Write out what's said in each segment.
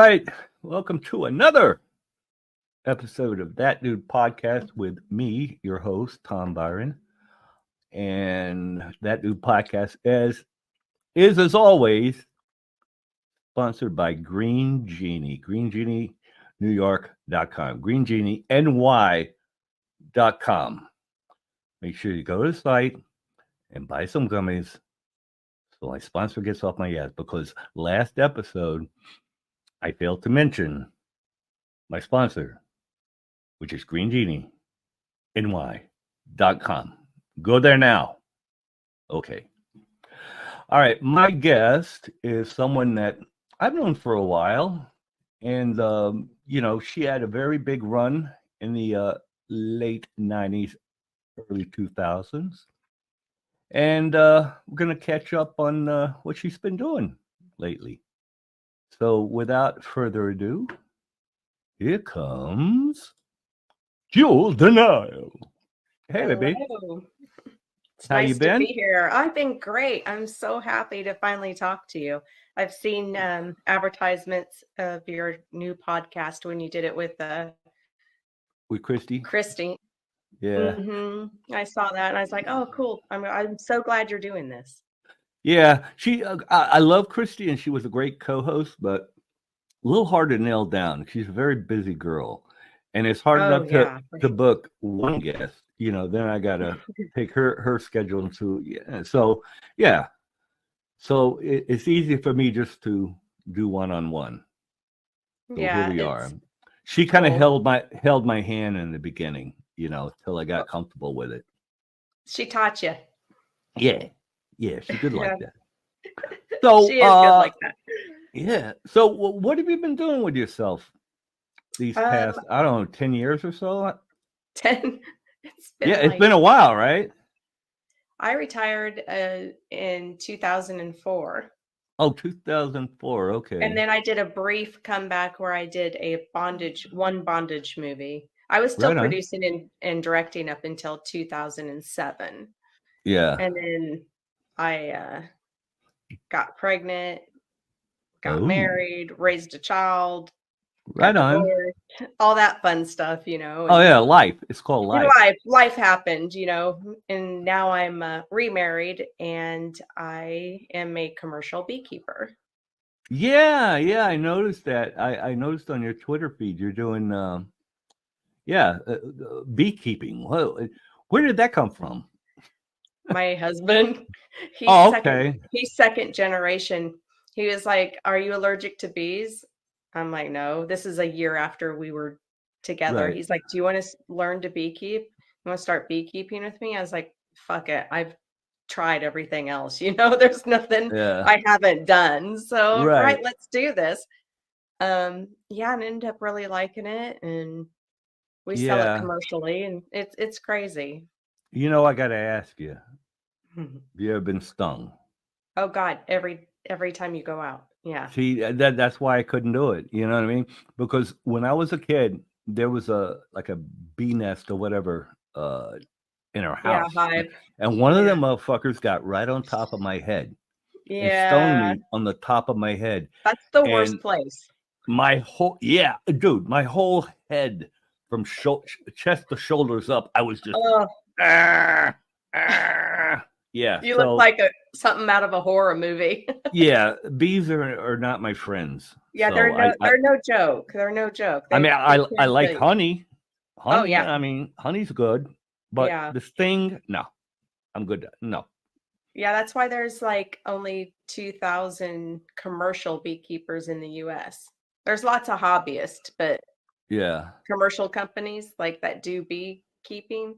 right. Welcome to another episode of That Dude Podcast with me, your host, Tom Byron. And That Dude Podcast is as always, sponsored by Green Genie, greengenieNewYork.com, greengenieNY.com. Make sure you go to the site and buy some gummies so my sponsor gets off my ass, because last episode I failed to mention my sponsor, which is greengenieNY.com. Go there now. Okay. All right. My guest is someone that I've known for a while. And, she had a very big run in the late 90s, early 2000s. And we're going to catch up on what she's been doing lately. So without further ado, here comes Jewel Denial. Hey, baby. It's How nice you been? to be here. I've been great. I'm so happy to finally talk to you. I've seen advertisements of your new podcast when you did it with Christy. Yeah. I saw that and I was like, oh, cool. I'm so glad you're doing this. Yeah. I love Christy, and she was a great co-host, but a little hard to nail down. She's a very busy girl, and it's hard enough to book one guest. Then I gotta take her schedule into. Yeah. So it's easy for me just to do one-on-one. So here we are. She kind of held my hand in the beginning, till I got comfortable with it. She taught you. Yeah, she's good like that. So she is good like that. Yeah. So what have you been doing with yourself these past, I don't know, 10 years or so? 10. It's been a while, right? I retired in 2004. Oh, 2004. Okay. And then I did a brief comeback where I did one bondage movie. I was still producing and directing up until 2007. Yeah. And then I got pregnant, got married, raised a child. Right on. Divorced, all that fun stuff, Oh, yeah. Life. It's called life. Life happened, and now I'm remarried and I am a commercial beekeeper. Yeah. I noticed that. I noticed on your Twitter feed you're doing, beekeeping. Where did that come from? My husband. He's second generation. He was like, "Are you allergic to bees?" I'm like, "No." This is a year after we were together. Right. He's like, "Do you want to learn to beekeep? You want to start beekeeping with me?" I was like, "Fuck it. I've tried everything else. There's nothing I haven't done. So right, let's do this." And ended up really liking it, and we sell it commercially, and it's crazy. I got to ask you, have you ever been stung? Oh God, every time you go out. Yeah. See, that's why I couldn't do it. You know what I mean? Because when I was a kid, there was a bee nest or whatever in our house. Yeah, hive. And one of them motherfuckers got right on top of my head. Yeah. And stung me on the top of my head. That's the worst place. My whole head from chest to shoulders up, I was just yeah. You look like something out of a horror movie. Yeah, bees are not my friends. Yeah, so they're no joke. They're no joke. I like honey. Oh yeah. I mean, honey's good, but the sting, no. I'm good. No. Yeah, that's why there's like only 2,000 commercial beekeepers in the US. There's lots of hobbyists, but commercial companies like that do beekeeping,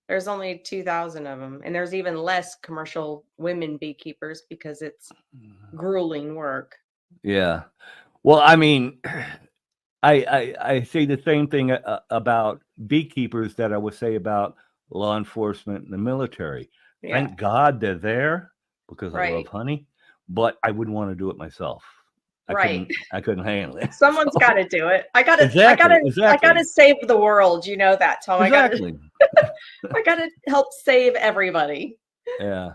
there's only 2,000 of them. And there's even less commercial women beekeepers because it's grueling work. Yeah. Well, I mean, I say the same thing about beekeepers that I would say about law enforcement and the military. Yeah. Thank God they're there because I love honey, but I wouldn't want to do it myself. I couldn't handle it. Someone's got to do it. I got to save the world. You know that, Tom. Exactly. I got to help save everybody. Yeah.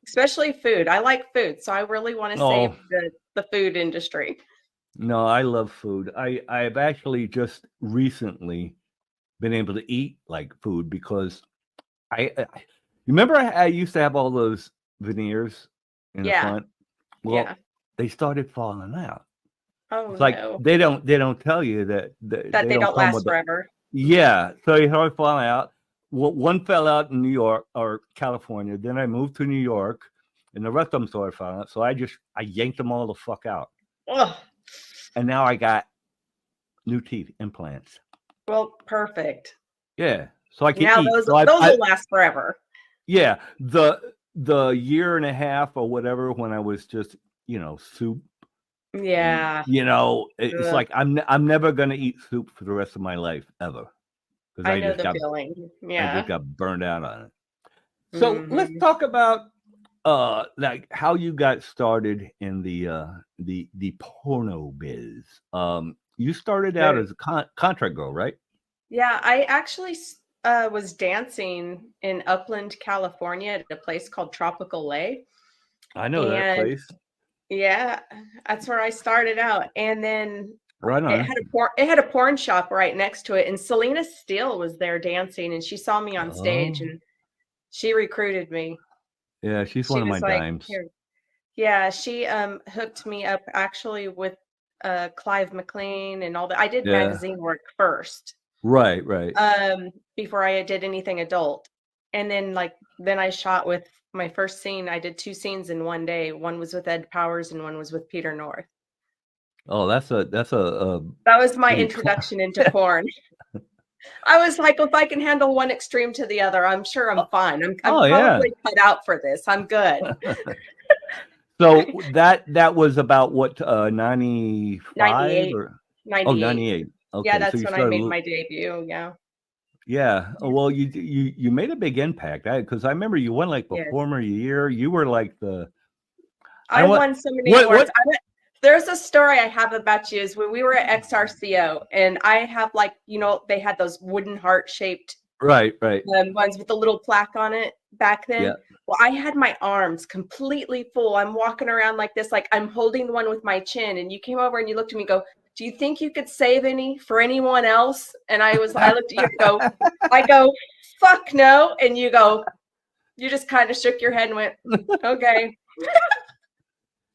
Especially food. I like food, so I really want to save the food industry. No, I love food. I've actually just recently been able to eat like food because I remember I used to have all those veneers in the Yeah. front. Yeah. Well, they started falling out. Oh It's like no. they don't tell you that That they they don't don't come last with the forever. yeah. So they started falling out. One fell out in New York or California. Then I moved to New York, and the rest of them started falling out. So I yanked them all the fuck out, Ugh. and now I got new teeth implants. Well, perfect. Yeah, so I can Now eat. those So those will last forever. yeah, the year and a half or whatever when I was just soup, and Yeah. it's Ugh. like I'm never gonna eat soup for the rest of my life ever because I know the feeling. I Yeah. just got burned out on it. So let's Mhm. talk about like how you got started in the porno biz. You started out Very. as a contract girl, right? Yeah, I actually was dancing in Upland, California at a place called Tropical Lay. I know that And place. yeah, that's where I started out. And then Right on. it had a porn shop right next to it. And Selena Steele was there dancing and she saw me on stage Oh, and she recruited me. yeah, she's one She of my was like, dimes. here. Yeah, she hooked me up actually with Clive McLean and all that. I did Yeah, magazine work first. right, right. Before I did anything adult. And then I shot with my first scene. I did 2 scenes in one day. One was with Ed Powers and one was with Peter North. Oh, that's a That was my pretty. introduction into porn. I was like, if I can handle one extreme to the other, I'm sure I'm Oh, fine. I'm oh yeah. probably cut out for this. I'm good. So that was about what 95 98, or 98. 98. Yeah, Okay, so that's you when I started. made my debut. Yeah. Yeah. Well, you made a big impact because I remember you won like Yes. Performer of the Year. You were like the I I don't what won so many awards. what There's a story I have about you is when we were at XRCO and I have they had those wooden heart shaped right. ones with the little plaque on it back then. Yeah. Well, I had my arms completely full. I'm walking around like this, like I'm holding the one with my chin. And you came over and you looked at me and go, do you think you could save any for anyone else? And I looked at you and I go, fuck no. And you just kind of shook your head and went, okay.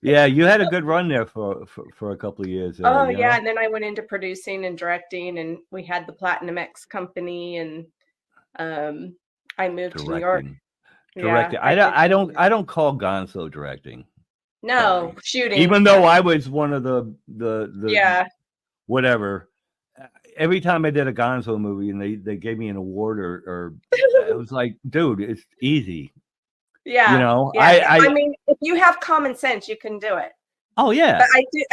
Yeah, you had a good run there for a couple of years there, Oh you yeah, know? and then I went into producing and directing, and we had the Platinum X company, and um, I moved to New York. Directing. Yeah, Directing. I did. I don't call Gonzo directing. No, Sorry. shooting. Even though I was one of the Yeah, whatever, every time I did a Gonzo movie and they gave me an award or it was like, dude, it's easy. You yeah, know, yeah. I mean, if you have common sense, you can do it. oh But yeah.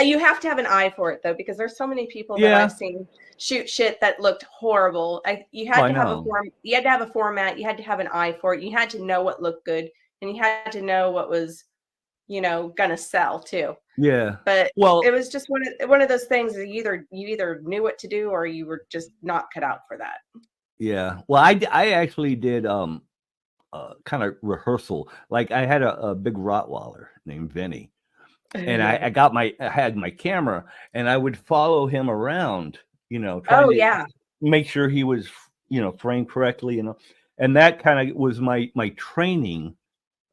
you have to have an eye for it though, because there's so many people that I've Yeah. seen shoot shit that looked horrible. You Oh, had I to have a know. form. You had to have a format. You had to have an eye for it. You had to know what looked good, and you had to know what was gonna sell too. Yeah. But it Well, was just one of those things that you either knew what to do or you were just not cut out for that. yeah. Well, I actually did kind of rehearsal. Like I had a big Rottweiler named Vinny, and Yeah. I had my camera, and I would follow him around, trying Oh to yeah. make sure he was, framed correctly, and that kind of was my training.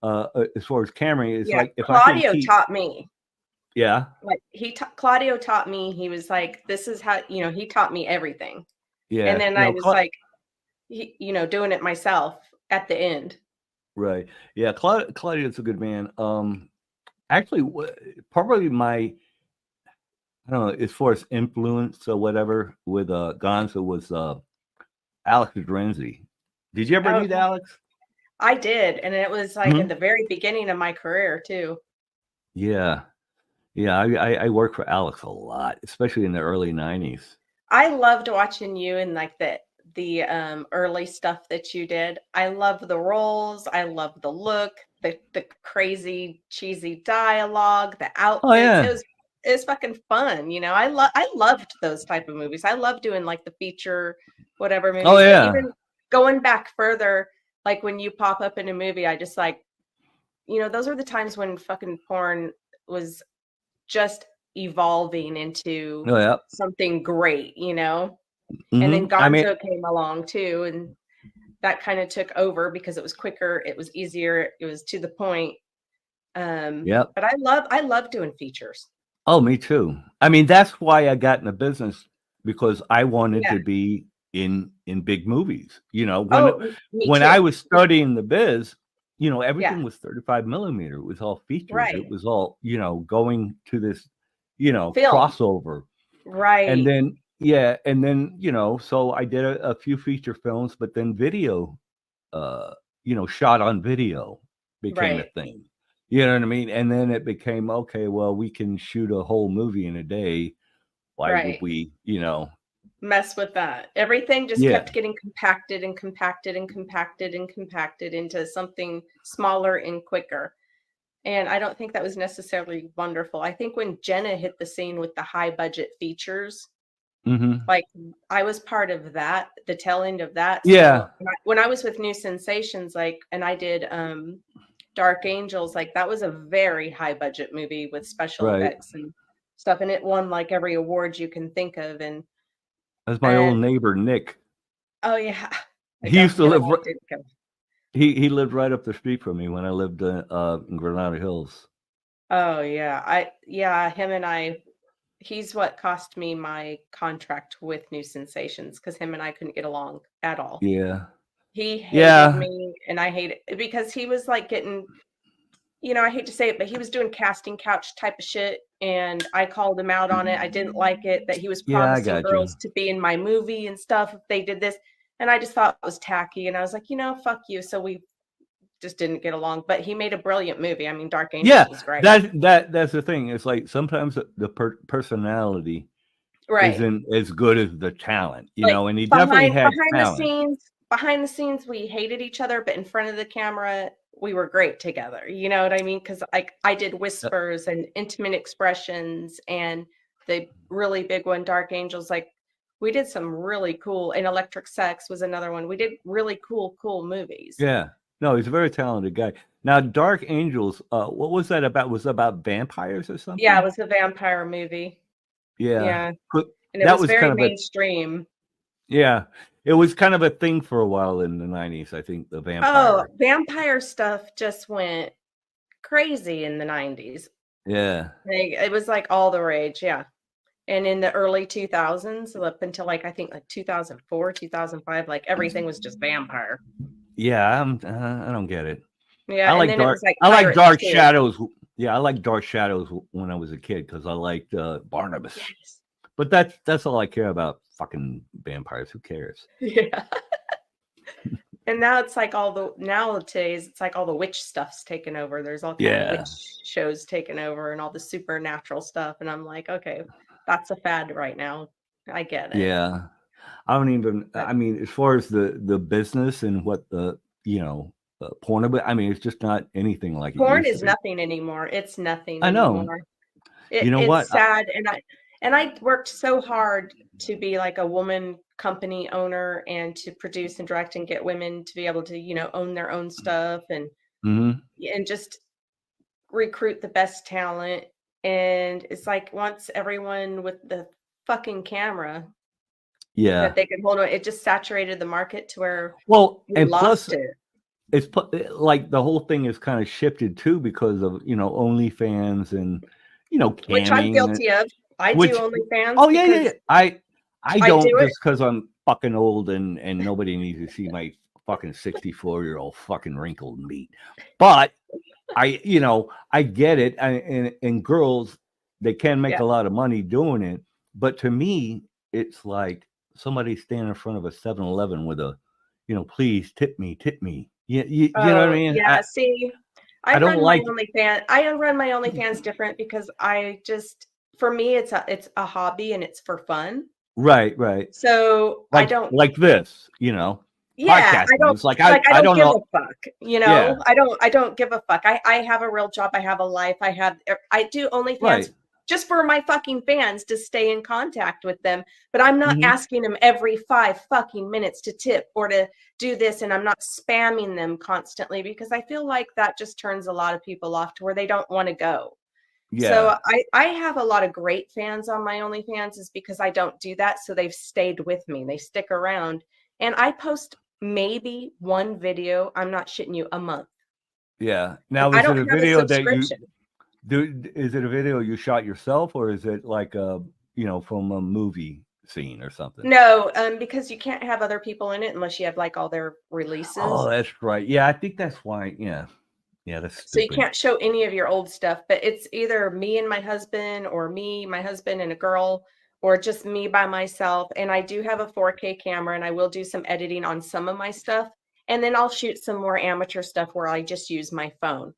As far as camera is Yeah. like if I can Claudio keep, taught me. yeah, Like Claudio taught me. He was like, this is how, he taught me everything. And yeah, then I was like, doing it myself at the end. right, yeah, Claudio's a good man. Actually, probably my I don't know as far as influence or whatever with Gonzo was Alex Drenzy. Did you ever Oh, meet Alex? I did. And it was like at Mhm. the very beginning of my career too. Yeah, yeah, I worked for Alex a lot, especially in the early '90s. I loved watching you and like the early stuff that you did. I love the roles. I love the look, the crazy cheesy dialogue, the Oh outfits. yeah, It was fucking fun. I loved those type of movies. I love doing like the feature whatever oh movies. But yeah, even going back further, like when you pop up in a movie, I just like those are the times when fucking porn was just evolving into Oh, yeah. something great, you know? Mm-hmm. And then Gonzo came along too, and that kind of took over because it was quicker, it was easier, it was to the point. Yep. But I love doing features. Oh, me too. I mean, that's why I got in the business, because I wanted Yeah. to be in big movies. You know, Me when too. I was studying the biz, you know, everything Yeah. was 35 millimeter. It was all features. Right. It was all, you know, going to this, you know, Film. crossover. Right. And then, yeah. And then, you know, so I did a few feature films, but then video, you know, shot on video became a thing. You know what I mean? And then it became, okay, well, we can shoot a whole movie in a day. Why would we, you know, mess with that? Everything just kept getting compacted and compacted and compacted and compacted into something smaller and quicker. And I don't think that was necessarily wonderful. I think when Jenna hit the scene with the high budget features, like I was part of that, the tail end of that. Yeah. So when I was with New Sensations, like, and I did Dark Angels, like that was a very high budget movie with special effects and stuff, and it won like every award you can think of. And that's my old neighbor Nick. Oh yeah, he used to live. He lived right up the street from me when I lived in Granada Hills. Oh yeah, him and I. He's what cost me my contract with New Sensations, because him and I couldn't get along at all. Yeah. He hated me and I hated it because he was like getting, you know, I hate to say it, but he was doing casting couch type of shit. And I called him out on it. I didn't like it that he was promising girls to be in my movie and stuff if they did this. And I just thought it was tacky. And I was like, you know, fuck you. So we just didn't get along. But he made a brilliant movie. I mean, Dark Angels was great. That's the thing. It's like sometimes the personality isn't as good as the talent, you know, and he definitely had talent. Behind the scenes, we hated each other, but in front of the camera, we were great together. You know what I mean? Because I did whispers and intimate expressions, and the really big one, Dark Angels. Like we did some really cool, and Electric Sex was another one. We did really cool movies. Yeah. No, he's a very talented guy. Now, Dark Angels, what was that about? Was it about vampires or something? Yeah, it was a vampire movie. Yeah. And it was very kind of mainstream. Yeah. It was kind of a thing for a while in the 90s, I think, the vampire. Oh, vampire stuff just went crazy in the 90s. Yeah. It was like all the rage, yeah. And in the early 2000s, up until like I think like 2004, 2005, like everything was just vampire. Yeah, I don't get it. Yeah, I like dark. I like Dark Shadows. Yeah, I like Dark Shadows when I was a kid because I liked Barnabas. Yes. But that's all I care about. Fucking vampires. Who cares? Yeah. And now it's like nowadays it's like all the witch stuff's taken over. There's all kind of witch shows taken over and all the supernatural stuff. And I'm like, okay, that's a fad right now. I get it. Yeah. I don't even. I mean, as far as the business and what the porn, I mean, it's just not anything like porn is nothing anymore. It's nothing. I know. Anymore. You know what? It's sad, and I worked so hard to be like a woman company owner and to produce and direct and get women to be able to own their own stuff and just recruit the best talent. And it's like once everyone with the fucking camera. That they could hold on. It just saturated the market to where and lost plus, it's like the whole thing is kind of shifted too because of OnlyFans and which I'm guilty of. I do OnlyFans. Oh yeah. I don't just because I'm fucking old and nobody needs to see my fucking 64-year-old fucking wrinkled meat. But I get it. And girls, they can make a lot of money doing it. But to me, it's like somebody standing in front of a 7-Eleven with a, please tip me. You know what I mean? Yeah. I run my OnlyFans. I run my OnlyFans different because for me, it's a hobby and it's for fun. Right. So I don't like this, Yeah, podcasting. It's like I don't give know. a fuck. Yeah. I don't give a fuck. I have a real job. I have a life. I do OnlyFans just for my fucking fans to stay in contact with them. But I'm not asking them every 5 fucking minutes to tip or to do this. And I'm not spamming them constantly because I feel like that just turns a lot of people off to where they don't want to go. So Yeah. I have a lot of great fans on my OnlyFans is because I don't do that. So they've stayed with me. They stick around. And I post maybe one video, I'm not shitting you, a month. Yeah. Now, I is it don't a have a video that you subscription. do? Is it a video you shot yourself, or is it like a, from a movie scene or something? No, because you can't have other people in it unless you have like all their releases. Oh, that's right. Yeah, I think that's why. Yeah. Yeah, that's So you stupid. can't show any of your old stuff, but it's either me and my husband, or me, my husband, and a girl, or just me by myself. And I do have a 4K camera, and I will do some editing on some of my stuff. And then I'll shoot some more amateur stuff where I just use my phone.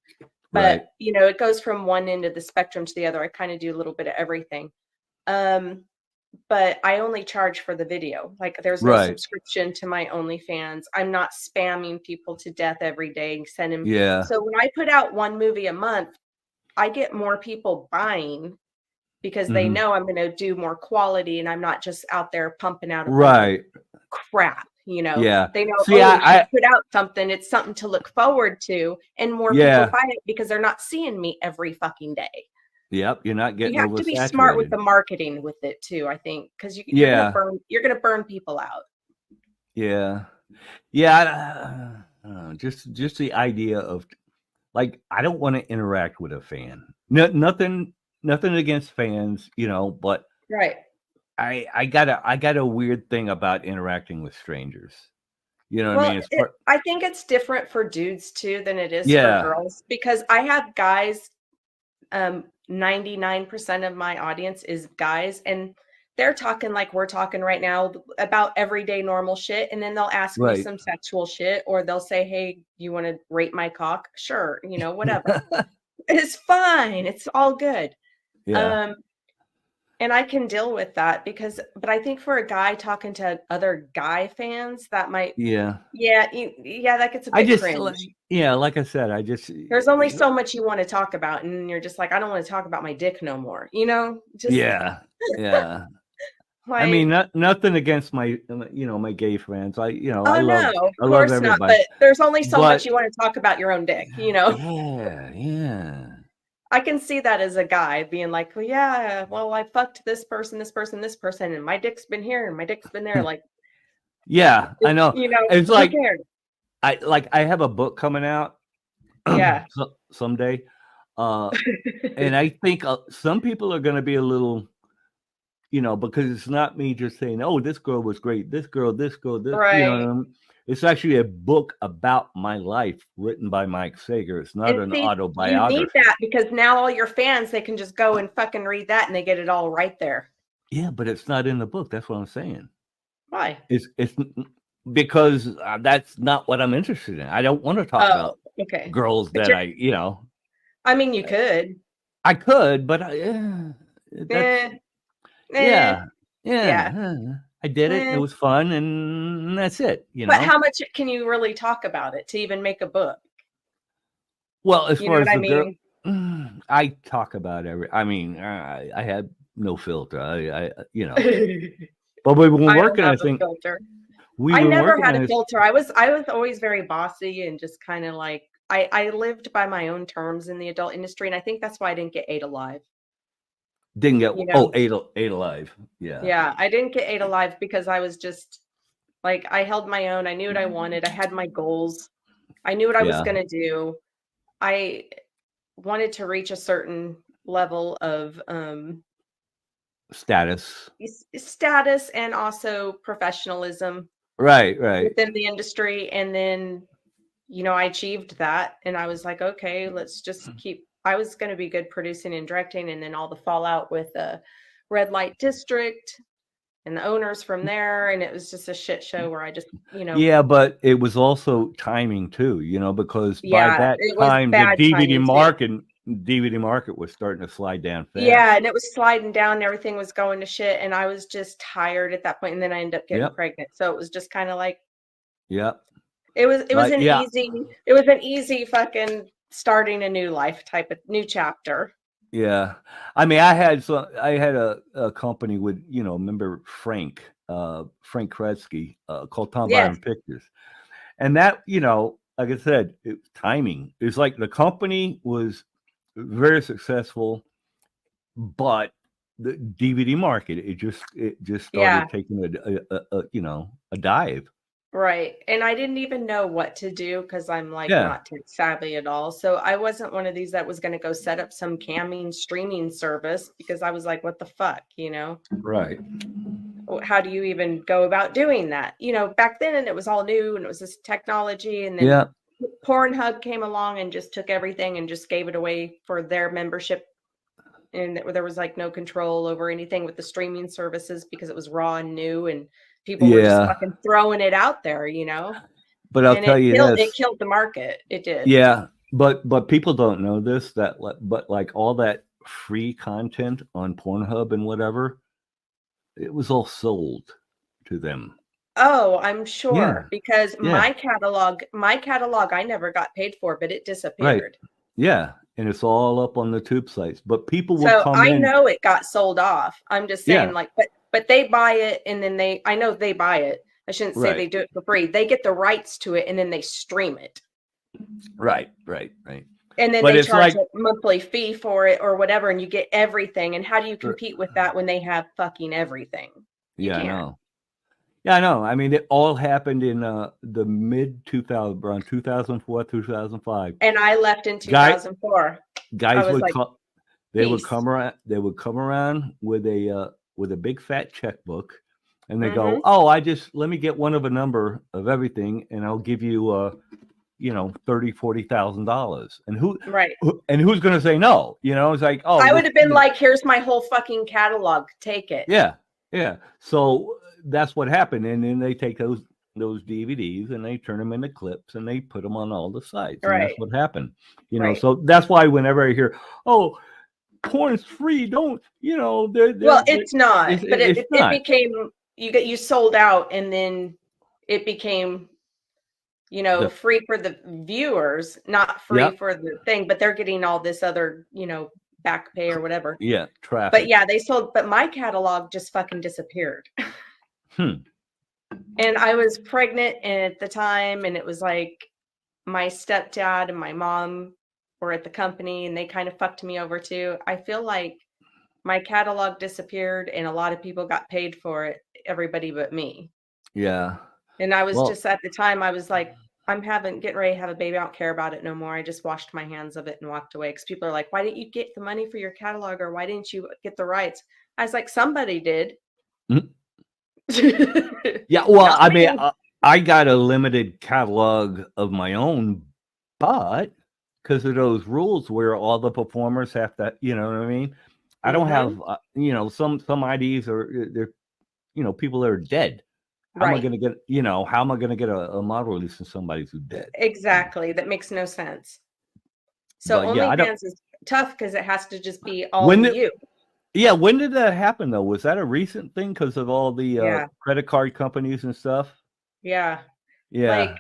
But, Right. it goes from one end of the spectrum to the other. I kind of do a little bit of everything. But I only charge for the video. Like, there's no Right. subscription to my OnlyFans. I'm not spamming people to death every day and send them. Yeah. So when I put out one movie a month, I get more people buying because they know I'm going to do more quality, and I'm not just out there pumping out a bunch of crap. Yeah. They know, See, she put out something. It's something to look forward to, and more people buy it because they're not seeing me every fucking day. Yep, you're not getting You have to be smart with oversaturated. the marketing with it too, I think, because you're gonna burn people out. Yeah. Yeah. Just the idea of, like, I don't want to interact with a fan. Nothing against fans, but Right. I got a weird thing about interacting with strangers. You know what I mean? I think it's different for dudes too than it is for Yeah. girls, because I have guys. 99% of my audience is guys, and they're talking like we're talking right now about everyday normal shit, and then they'll ask me some sexual shit, or they'll say, hey, you want to rate my cock? Sure, whatever. It's fine, it's all good. Yeah. And I can deal with that but I think for a guy talking to other guy fans, that might Yeah. that gets a bit cringe. Like I said, There's only so much you want to talk about, and you're just like, I don't want to talk about my dick no more. Just yeah. like, I mean, nothing against my my gay friends. I oh no, of love course not. everybody. But there's only so much you want to talk about your own dick. Yeah. I can see that as a guy being like, well, yeah, well, I fucked this person, this person, this person, and my dick's been here and my dick's been there. Like, yeah, I know. It's who like, cares? I have a book coming out. Yeah. Someday. And I think some people are going to be a little, because it's not me just saying, oh, this girl was great. This girl, this, right. It's actually a book about my life written by Mike Sager. It's not an autobiography. You need that because now all your fans, they can just go and fucking read that and they get it all right there. Yeah, but it's not in the book. That's what I'm saying. Why? It's because that's not what I'm interested in. I don't want to talk about girls that I mean, you could. I could, but yeah. I did it. It was fun, and that's it. But how much can you really talk about it to even make a book? Well, as far as the girl, I talk about I had no filter. But we've been working. I think filter. I never had a filter. I was always very bossy and just kind of like I lived by my own terms in the adult industry, and I think that's why I didn't get ate alive. Didn't get ate alive. Yeah, I didn't get ate alive because I was just like, I held my own. I knew what I wanted. I had my goals. I knew what I was going to do. I wanted to reach a certain level of status and also professionalism. Right. Within the industry. And then, I achieved that, and I was like, okay, let's just I was going to be good producing and directing, and then all the fallout with the red light district and the owners from there, and it was just a shit show where I just, Yeah, but it was also timing too, because by that time the DVD market was starting to slide down fast. Yeah, and it was sliding down, and everything was going to shit, and I was just tired at that point, and then I ended up getting pregnant. So it was just kind of like, it was an easy fucking starting a new life type of new chapter. Yeah. I mean, I had a company with, remember Frank Kresge, called Tom Byron Pictures. And that, like I said, timing. It's like the company was very successful. but the DVD market, it just started taking a dive. Right. And I didn't even know what to do because I'm like not tech savvy at all. So I wasn't one of these that was going to go set up some camming streaming service because I was like, what the fuck, Right. How do you even go about doing that? Back then, and it was all new and it was this technology. And then Pornhub came along and just took everything and just gave it away for their membership. And there was like no control over anything with the streaming services because it was raw and new and people were just fucking throwing it out there, But I'll tell you this. It killed the market. It did. Yeah. But people don't know this, but like all that free content on Pornhub and whatever, it was all sold to them. Oh, I'm sure because my catalog, I never got paid for, but it disappeared. Right. Yeah. And it's all up on the tube sites, but people will come in. I know it got sold off. I'm just saying but they buy it and then I know they buy it. I shouldn't say they do it for free. They get the rights to it and then they stream it. Right. And then they charge a monthly fee for it or whatever, and you get everything. And how do you compete with that when they have fucking everything? I know. Yeah, I know. I mean, it all happened in the mid 2000, around 2004, 2005. And I left in 2004. Guys would come around. They would come around with a big fat checkbook, and they go, "Oh, let me get one of a number of everything, and I'll give you $30,000-$40,000." And who's going to say no? It's like, oh, I would have been like, "Here's my whole fucking catalog. Take it." Yeah. So that's what happened, and then they take those DVDs and they turn them into clips and they put them on all the sites. And that's what happened. So that's why whenever I hear, "Oh, porn's free," don't it's not. But it became you sold out, and then it became free for the viewers, not free for the thing, but they're getting all this other back pay or whatever. Yeah, traffic. But they sold. But my catalog just fucking disappeared. And I was pregnant at the time, and it was like my stepdad and my mom were at the company, and they kind of fucked me over too. I feel like my catalog disappeared, and a lot of people got paid for it. Everybody but me. Yeah. And I was just at the time, I was like, getting ready to have a baby. I don't care about it no more. I just washed my hands of it and walked away. Because people are like, "Why didn't you get the money for your catalog, or why didn't you get the rights?" I was like, somebody did. Yeah, well, I mean, I got a limited catalog of my own, but because of those rules where all the performers have to, you know what I mean? I don't have, some IDs are, they're, people that are dead. How am I going to get, how am I going to get a model release from somebody who's dead? Exactly. That makes no sense. So OnlyFans is tough because it has to just be all you. Yeah, when did that happen though? Was that a recent thing because of all the credit card companies and stuff? Yeah. I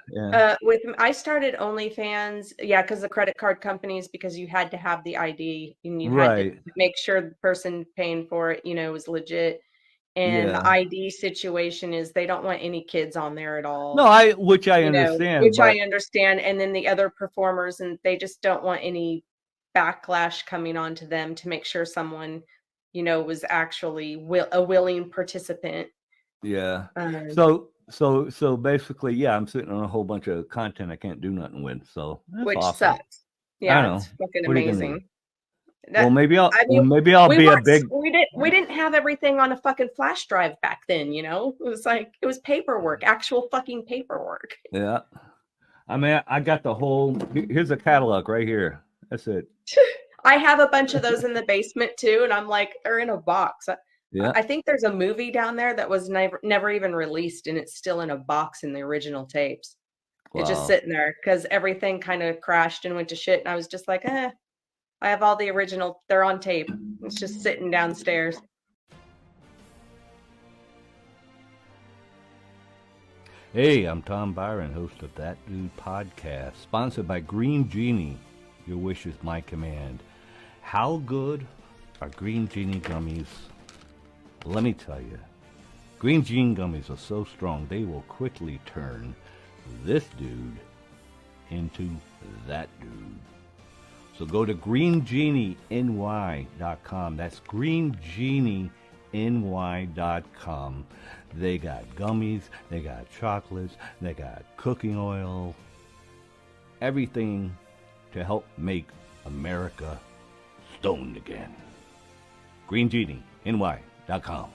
started OnlyFans, because the credit card companies, because you had to have the ID and you had to make sure the person paying for it, was legit. And the ID situation is they don't want any kids on there at all. No, which I understand. I understand. And then the other performers, and they just don't want any backlash coming onto them to make sure someone was actually a willing participant. Yeah. So basically, I'm sitting on a whole bunch of content I can't do nothing with. So which awesome. Sucks. Yeah, it's fucking amazing. Well, maybe I'll be a big. We didn't have everything on a fucking flash drive back then. It was paperwork, actual fucking paperwork. Yeah. I mean, I got the whole. Here's a catalog right here. That's it. I have a bunch of those in the basement too, and I'm like, they're in a box. I think there's a movie down there that was never even released, and it's still in a box in the original tapes. Wow. It's just sitting there because everything kind of crashed and went to shit, and I was just like, I have all the original. They're on tape. It's just sitting downstairs. Hey, I'm Tom Byron, host of That Dude Podcast, sponsored by Green Genie. Your wish is my command. How good are Green Genie gummies? Let me tell you, Green Genie gummies are so strong they will quickly turn this dude into that dude. So go to greengenieny.com. That's greengenieny.com. They got gummies, they got chocolates, they got cooking oil, everything to help make America stoned again. greengenieny.com.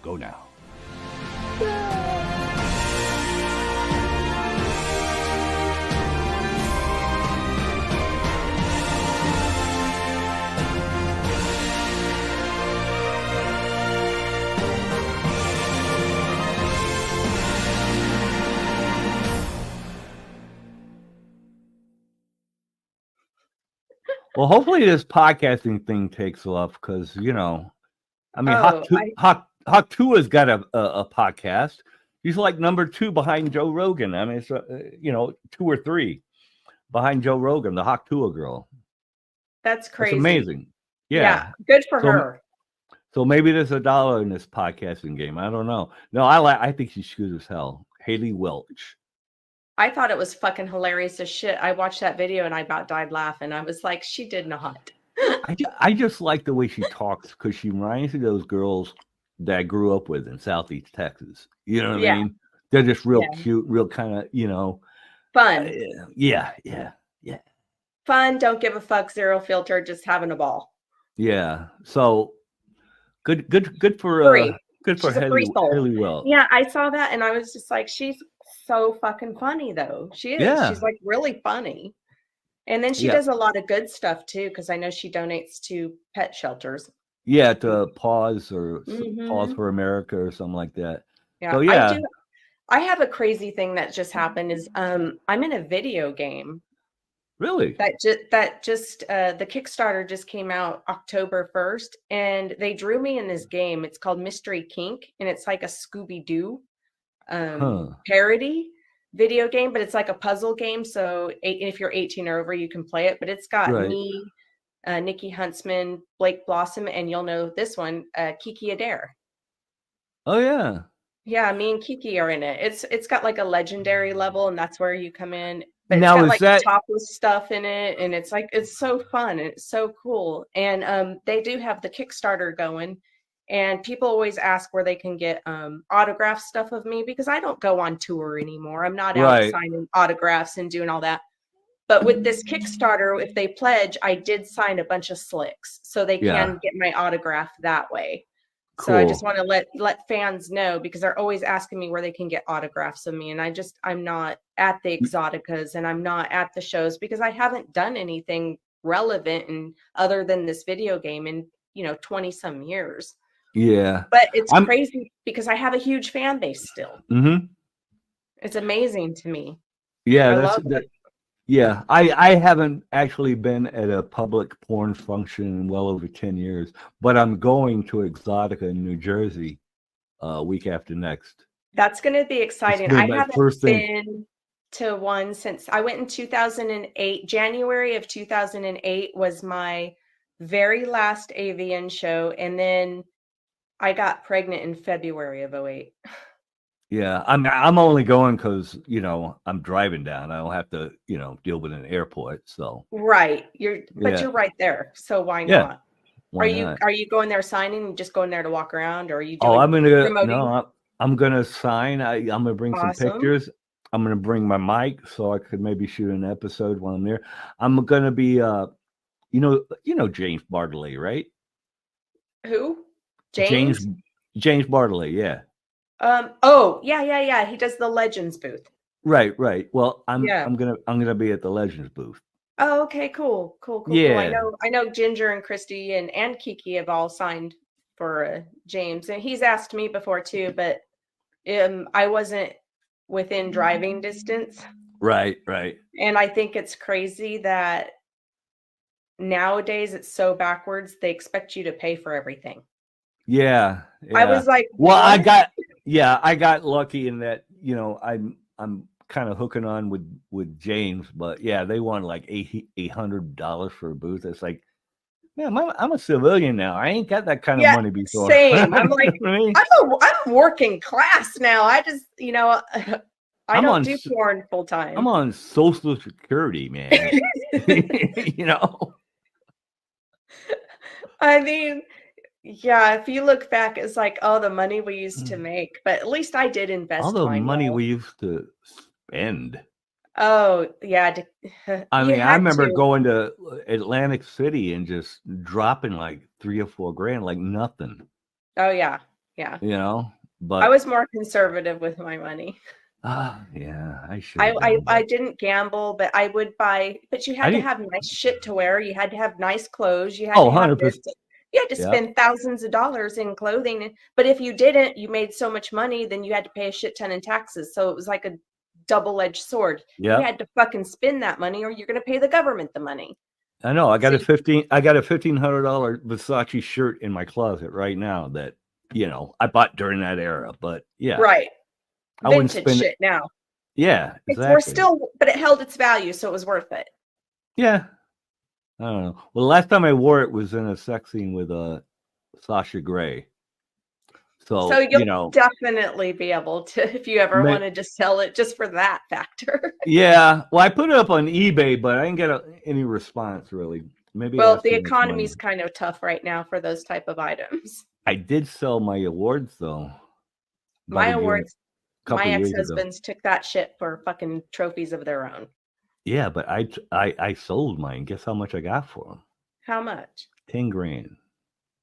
Go now. Well, hopefully this podcasting thing takes off because, you know, I mean, Hawk Tua's got a podcast. He's like number 2 behind Joe Rogan. I mean, it's, you know, 2 or 3 behind Joe Rogan, the Hawk Tua girl. That's crazy. It's amazing. Yeah. Good for her. So maybe there's $1 in this podcasting game. I don't know. No, I think she's cute as hell. Haley Welch. I thought it was fucking hilarious as shit. I watched that video and I about died laughing. I was like, she did not. I just like the way she talks because she reminds me of those girls that I grew up with in Southeast Texas. You know what I mean? They're just real cute, real kind of, you know. Fun. Yeah. Fun, don't give a fuck, zero filter, just having a ball. Yeah. So good for Haley Welch. Yeah, I saw that and I was just like, she's so fucking funny though. She is. Yeah. She's like really funny. And then she does a lot of good stuff too, because I know she donates to pet shelters. Yeah, to Paws for America or something like that. Yeah, so, I have a crazy thing that just happened is I'm in a video game. Really? The Kickstarter just came out October 1st, and they drew me in this game. It's called Mystery Kink, and it's like a Scooby-Doo parody video game, but it's like a puzzle game. So if you're 18 or over, you can play it. But it's got me, Nikki Huntsman, Blake Blossom, and you'll know this one, Kiki Adair. Oh yeah. Yeah, me and Kiki are in it. It's got like a legendary level, and that's where you come in. But now it's got like topless stuff in it, and it's so fun and it's so cool. And they do have the Kickstarter going. And people always ask where they can get autograph stuff of me because I don't go on tour anymore. I'm not out signing autographs and doing all that. But with this Kickstarter, if they pledge, I did sign a bunch of slicks so they can get my autograph that way. Cool. So I just want to let fans know because they're always asking me where they can get autographs of me. And I'm not at the Exoticas and I'm not at the shows because I haven't done anything relevant and other than this video game in, 20 some years. Yeah. But it's crazy because I have a huge fan base still. Mm-hmm. It's amazing to me. Yeah. Yeah. I haven't actually been at a public porn function in well over 10 years, but I'm going to Exotica in New Jersey week after next. That's going to be exciting. I haven't been to one since I went in 2008. January of 2008 was my very last avian show. And then I got pregnant in February of 2008. Yeah, I'm only going because I'm driving down. I don't have to deal with an airport. So right, you're right there. So why not? Why are you going there signing? And just going there to walk around, or are you? I'm gonna sign. I'm gonna bring some pictures. I'm gonna bring my mic so I could maybe shoot an episode while I'm there. I'm gonna be James Bartley, right? Who? James Bartley, yeah. Yeah. He does the Legends booth. Right. Well, I'm gonna be at the Legends booth. Oh, okay, cool. Yeah. Cool. I know Ginger and Christy and Kiki have all signed for James, and he's asked me before too, but I wasn't within driving distance. Right. And I think it's crazy that nowadays it's so backwards. They expect you to pay for everything. Yeah. I was like, well, I got lucky in that, I'm kind of hooking on with James, but yeah, they want like $800 for a booth. It's like, man, I'm a civilian now. I ain't got that kind of money before. Same. I'm like, I'm working class now. I just, I don't do porn full time. I'm on Social Security, man. I mean, yeah, if you look back, it's like, oh, the money we used to make. But at least I did All invest the mine money well. we used to spend. Oh, yeah. I You mean, I had remember to. going to Atlantic City and just dropping like 3 or 4 grand like nothing, Oh, yeah. Yeah. you know? I But was more conservative with my money. yeah, I should have been, I but didn't gamble, but I would buy, but you I had to didn't. have nice shit to wear. You had to have nice clothes. You had Oh, to have this. 100%. You had to Yep. spend thousands of dollars in clothing. But if you didn't, you made so much money, then you had to pay a shit ton in taxes. So it was like a double-edged sword. You Yep. had to fucking spend that money or you're going to pay the government the money. I know. I got So a $1,500 Versace shirt in my closet right now that, I bought during that era. But yeah, right. I wouldn't Vintage spend it. shit now. Yeah, We're exactly. still, but it held its value, so it was worth it. Yeah. I don't know. Well, the last time I wore it was in a sex scene with Sasha Grey. So So, you'll definitely be able to, if you ever wanted to sell it just for that factor. Yeah. Well, I put it up on eBay, but I didn't get any response really. Maybe Well, that's the too much money. economy's kind of tough right now for those type of items. I did sell my awards though. My awards, my years ago. ex-husbands took that shit for fucking trophies of their own. Yeah, but I sold mine. Guess how much I got for them? How much? 10 grand.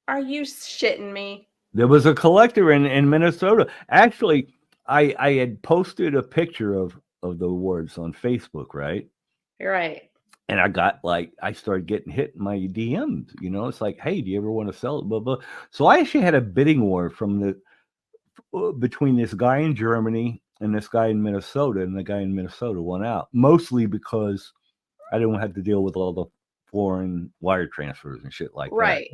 Are you shitting me? There was a collector in Minnesota. Actually, I had posted a picture of the awards on Facebook, right? You're right. And I started getting hit in my DMs. It's like, hey, do you ever want to sell it? Blah, blah. So I actually had a bidding war between this guy in Germany and this guy in Minnesota, and the guy in Minnesota won out, mostly because I didn't have to deal with all the foreign wire transfers and shit like that.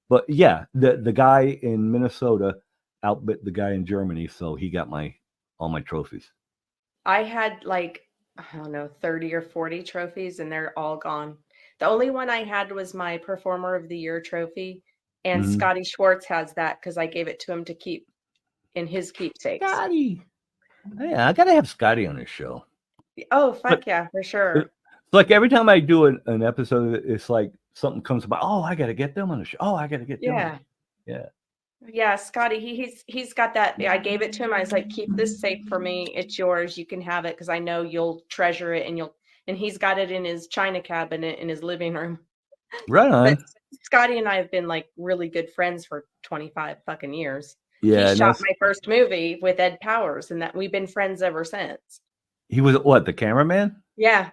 But yeah, the guy in Minnesota outbid the guy in Germany, so he got all my trophies. I had like, I don't know, 30 or 40 trophies, and they're all gone. The only one I had was my Performer of the Year trophy, and Scotty Schwartz has that because I gave it to him to keep in his keepsakes. Scotty. Yeah, I gotta have Scotty on this show. Oh, fuck yeah, for sure. It's like every time I do an episode, it's like something comes about. Oh, I gotta get them on the show. Oh, I gotta get them. Yeah. Yeah. Yeah, Scotty, he's got that. I gave it to him. I was like, keep this safe for me. It's yours. You can have it because I know you'll treasure it, and he's got it in his china cabinet in his living room. Right on. But Scotty and I have been like really good friends for 25 fucking years. Yeah. He shot my first movie with Ed Powers, and that we've been friends ever since. He was what, the cameraman? Yeah.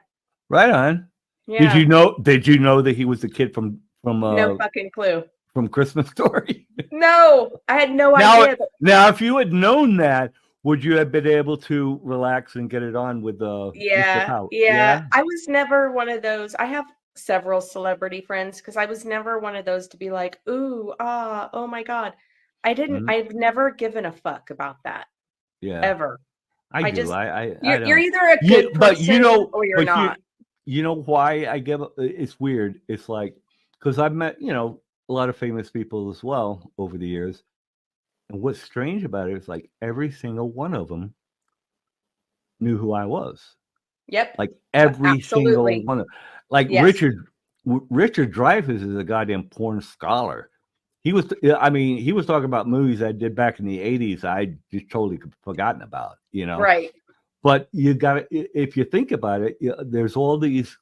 Right on. Yeah. Did you know that he was the kid from no fucking clue. From Christmas Story? No, I had no idea. Now, if you had known that, would you have been able to relax and get it on with Mr. Powers? Yeah. I was never one of those. I have several celebrity friends because I was never one of those to be like, ooh, oh my God. I've never given a fuck about that. Yeah. Ever. I do. You're either a good person or you're not. You know why I give it's weird. It's like, because I've met, a lot of famous people as well over the years. And what's strange about it is like every single one of them knew who I was. Yep. Like every single one of like yes. Richard Dreyfuss is a goddamn porn scholar. He was talking about movies I did back in the 80s. I just totally forgotten about, Right. But you got if you think about it, there's all these,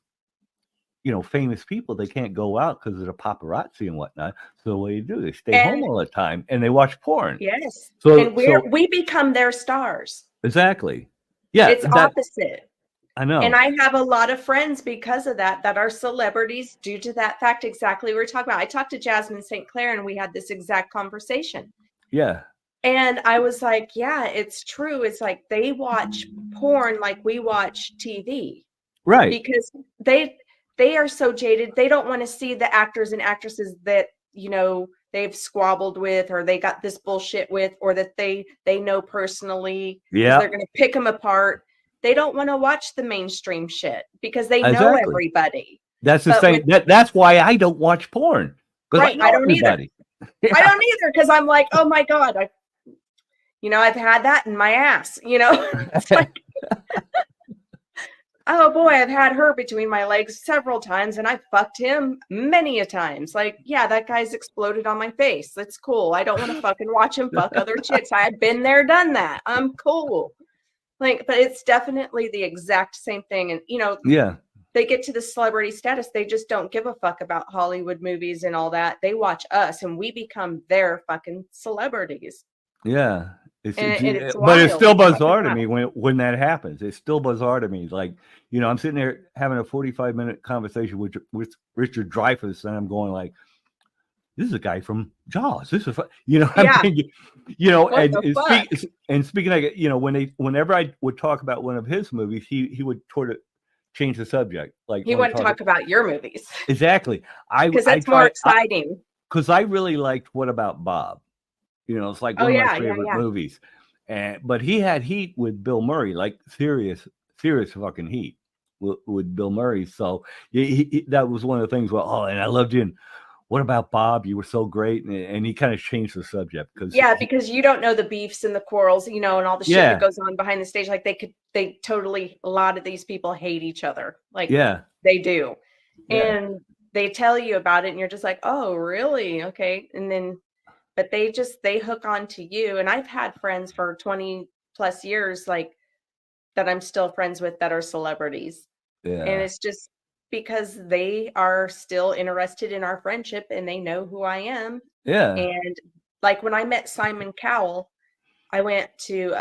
famous people. They can't go out because of the paparazzi and whatnot. So what do? They stay home all the time and they watch porn. Yes. So and we become their stars. Exactly. Yeah. It's opposite. I know. And I have a lot of friends because of that are celebrities due to that fact. Exactly what we're talking about. I talked to Jasmine St. Clair and we had this exact conversation. Yeah. And I was like, yeah, it's true. It's like they watch porn like we watch TV. Right. Because they are so jaded. They don't want to see the actors and actresses that, they've squabbled with or they got this bullshit with or that they know personally. Yeah. They're going to pick them apart. They don't want to watch the mainstream shit because they know everybody. That's the same. That's why I don't watch porn. Right. I don't either. Yeah. I don't either because I'm like, oh my God, I've had that in my ass, It's like, Oh boy, I've had her between my legs several times, and I've fucked him many a times. Like, yeah, that guy's exploded on my face. That's cool. I don't want to fucking watch him fuck other chicks. I had been there, done that. I'm cool. Like, but it's definitely the exact same thing. And, Yeah. they get to the celebrity status. They just don't give a fuck about Hollywood movies and all that. They watch us and we become their fucking celebrities. Yeah. It's But it's wild. still It's fucking bizarre to wild. me when that happens. It's still bizarre to me. Like, I'm sitting there having a 45-minute conversation with Richard Dreyfuss, and I'm going like, this is a guy from Jaws. This is, I'm thinking, What the fuck? Speaking like, whenever I would talk about one of his movies, he would sort of change the subject. Like, He wouldn't talk about your movies. Exactly. Because that's more exciting. Because I really liked What About Bob? It's like one of my favorite movies. But he had heat with Bill Murray, like serious fucking heat with Bill Murray. So that was one of the things. Well, and I loved you. And What About Bob? You were so great. And he kind of changed the subject because you don't know the beefs and the quarrels, and all the shit that goes on behind the stage. Like a lot of these people hate each other. Like they do, and they tell you about it, and you're just like, oh, really? Okay, and then. But they hook on to you. And I've had friends for 20 plus years, like that I'm still friends with that are celebrities. Yeah. And it's just because they are still interested in our friendship and they know who I am. Yeah. And like when I met Simon Cowell, I went to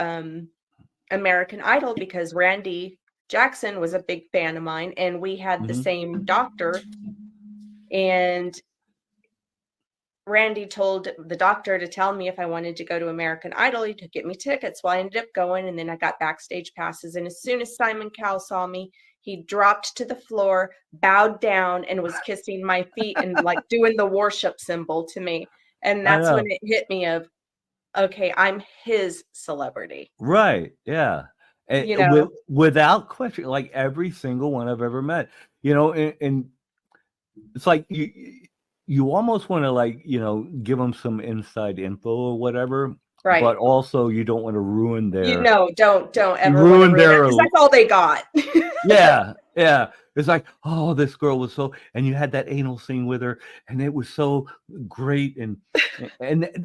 American Idol because Randy Jackson was a big fan of mine and we had the same doctor. And Randy told the doctor to tell me if I wanted to go to American Idol, to get me tickets. Well, I ended up going, and then I got backstage passes. And as soon as Simon Cowell saw me, he dropped to the floor, bowed down, and was kissing my feet and like doing the worship symbol to me. And that's when it hit me of, okay, I'm his celebrity. Right. Yeah. And without question, like every single one I've ever met, and it's like you almost want to like, give them some inside info or whatever. Right. But also you don't want to ruin their... don't ever ruin their... Because that's all they got. Yeah. Yeah. It's like, oh, this girl was so... And you had that anal scene with her and it was so great.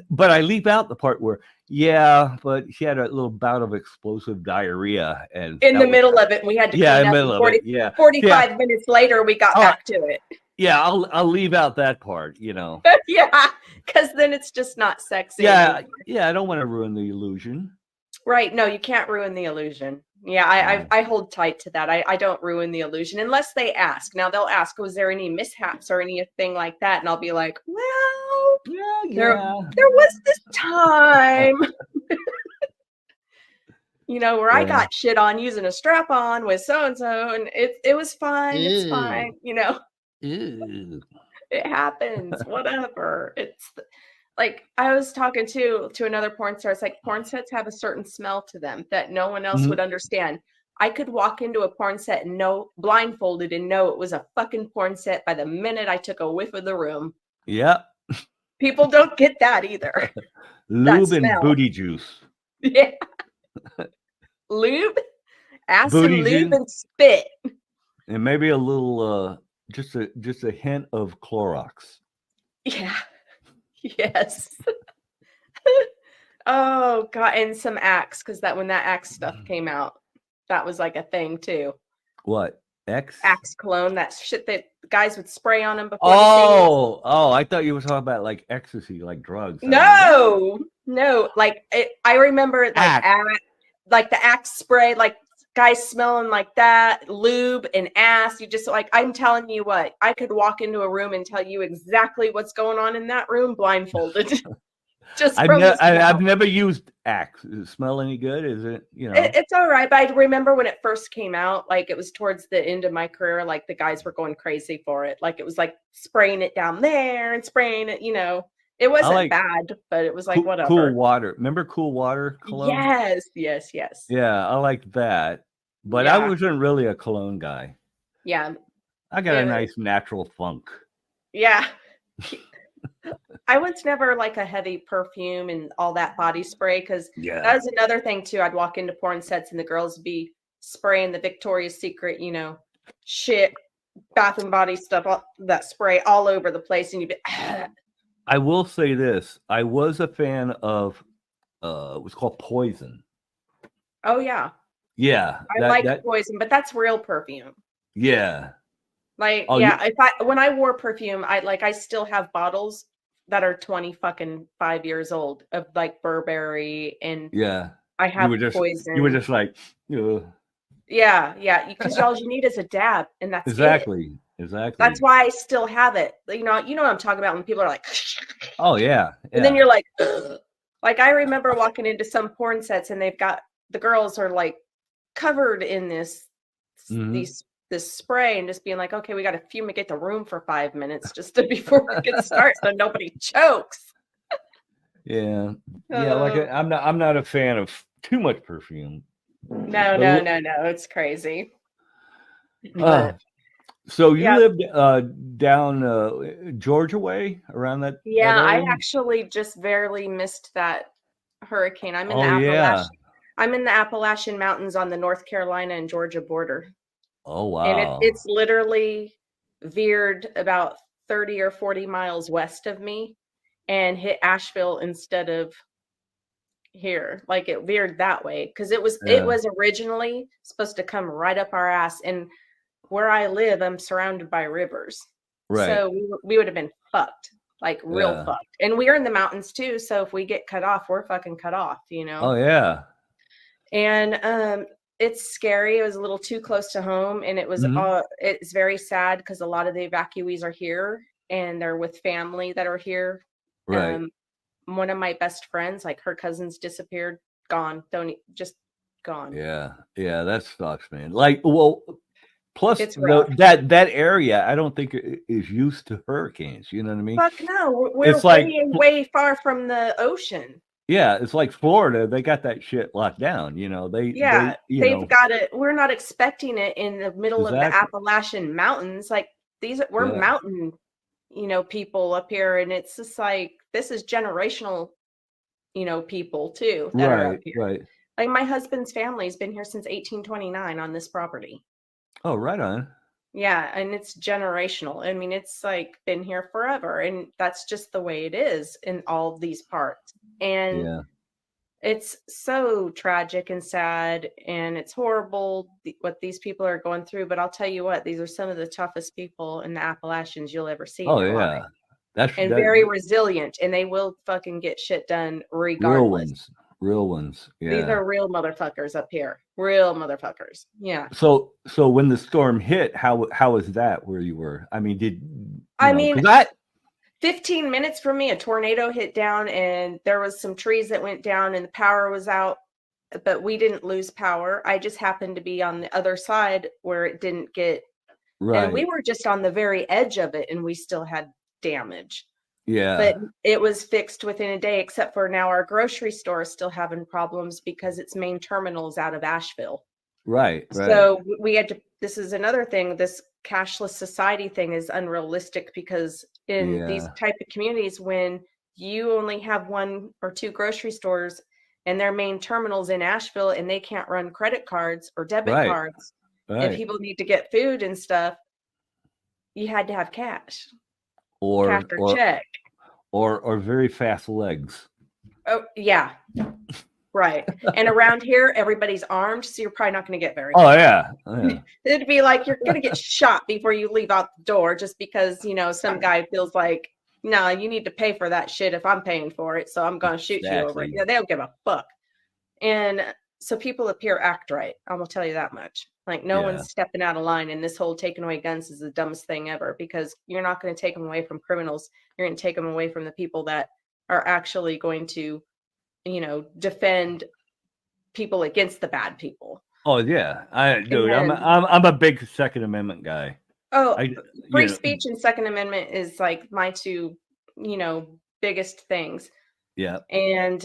But I leave out the part where, but she had a little bout of explosive diarrhea. And in the middle of it, we had to clean up. Middle of it. 45 minutes later, we got back to it. Yeah, I'll leave out that part, Yeah, because then it's just not sexy. Yeah, I don't want to ruin the illusion. Right. No, you can't ruin the illusion. Yeah, I hold tight to that. I don't ruin the illusion unless they ask. Now they'll ask, was there any mishaps or anything like that? And I'll be like, well, there was this time, where I got shit on using a strap on with so-and-so, and it was fine. Ew. It's fine, Ew. It happens, whatever. It's like I was talking to another porn star. It's like porn sets have a certain smell to them that no one else would understand. I could walk into a porn set and know, blindfolded, and know it was a fucking porn set by the minute I took a whiff of the room. Yeah. People don't get that either. Lube and booty juice. Yeah. Lube, acid, lube, and spit. And maybe a little just a hint of Clorox. Yeah. Yes. Oh God, and some Axe, because when that Axe stuff came out, that was like a thing too. What? Axe cologne, that shit that guys would spray on them before. Oh, I thought you were talking about like ecstasy, like drugs. No, like I remember like the Axe spray, like guys smelling like that, lube and ass. You just like, I'm telling you what, I could walk into a room and tell you exactly what's going on in that room blindfolded. Just I've never used Axe. Does it smell any good? Is it, It's all right. But I remember when it first came out, like it was towards the end of my career, like the guys were going crazy for it. Like it was like spraying it down there and spraying it, It wasn't bad, but it was like whatever. Cool water. Remember Cool Water cologne? Yes. Yeah, I like that. But I wasn't really a cologne guy. Yeah. I got a nice natural funk. Yeah. I was never like a heavy perfume and all that body spray because that was another thing too. I'd walk into porn sets and the girls would be spraying the Victoria's Secret, shit, Bath and Body stuff, that spray all over the place, and you'd be. I will say this: I was a fan of it was called Poison. Oh yeah, yeah. I like Poison, but that's real perfume. Yeah. Like when I wore perfume, I still have bottles that are 25 years old of like Burberry, and I have Poison. You were just like, yeah, because all you need is a dab, and that's exactly. That's why I still have it. You know what I'm talking about when people are like, oh yeah. And then you're like, ugh. Like I remember walking into some porn sets, and they've got the girls are like covered in this spray, and just being like, okay, we got to fumigate the room for 5 minutes before we can start, so nobody chokes. Yeah. Like I'm not a fan of too much perfume. No, it's crazy. So you lived down Georgia way, around that? Yeah, that I actually just barely missed that hurricane. I'm in I'm in the Appalachian Mountains on the North Carolina and Georgia border. Oh wow. And it's literally veered about 30 or 40 miles west of me and hit Asheville instead of here. Like it veered that way, because it was originally supposed to come right up our ass, and where I live, I'm surrounded by rivers. Right. So we would have been fucked, like real fucked. And we're in the mountains too, so if we get cut off, we're fucking cut off, Oh yeah. And it's scary. It was a little too close to home, and it was it's very sad because a lot of the evacuees are here and they're with family that are here. Right. One of my best friends, like her cousins disappeared, gone, just gone. Yeah, that sucks, man. Like, well, plus that area, I don't think is used to hurricanes. You know what I mean? Fuck no, we're way far from the ocean. Yeah, it's like Florida. They got that shit locked down. They've got it. We're not expecting it in the middle of the Appalachian Mountains. Like we're mountain, people up here, and it's just like this is generational, people too that are up here. Right. Like my husband's family's been here since 1829 on this property. Oh, right on. Yeah, and it's generational. I mean, it's like been here forever, and that's just the way it is in all these parts. And it's so tragic and sad, and it's horrible what these people are going through. But I'll tell you what, these are some of the toughest people in the Appalachians you'll ever see. Oh yeah, very resilient, and they will fucking get shit done regardless. Real ones. Yeah. These are real motherfuckers up here. Real motherfuckers. Yeah. So when the storm hit, how was that where you were? I mean, 15 minutes from me, a tornado hit down, and there was some trees that went down, and the power was out, but we didn't lose power. I just happened to be on the other side where it didn't get. Right. And we were just on the very edge of it, and we still had damage. Yeah. But it was fixed within a day, except for now our grocery store is still having problems because its main terminal is out of Asheville. Right. So we had to, this is another thing, this cashless society thing is unrealistic, because in these type of communities, when you only have 1 or 2 grocery stores and their main terminals in Asheville, and they can't run credit cards or debit cards, and people need to get food and stuff, you had to have cash. Or check. Or very fast legs. Oh, yeah. Right. And around here, everybody's armed, so you're probably not going to get very far. Oh, yeah. It'd be like you're going to get shot before you leave out the door, just because, some guy feels like, no, you need to pay for that shit if I'm paying for it, so I'm going to shoot you over it. Yeah, they don't give a fuck. And so people up here act right. I'm going to tell you that much. Like, no one's stepping out of line, and this whole taking away guns is the dumbest thing ever, because you're not going to take them away from criminals. You're going to take them away from the people that are actually going to, defend people against the bad people. Oh yeah, I'm a big Second Amendment guy. Oh, free speech and Second Amendment is like my two, biggest things. Yeah, and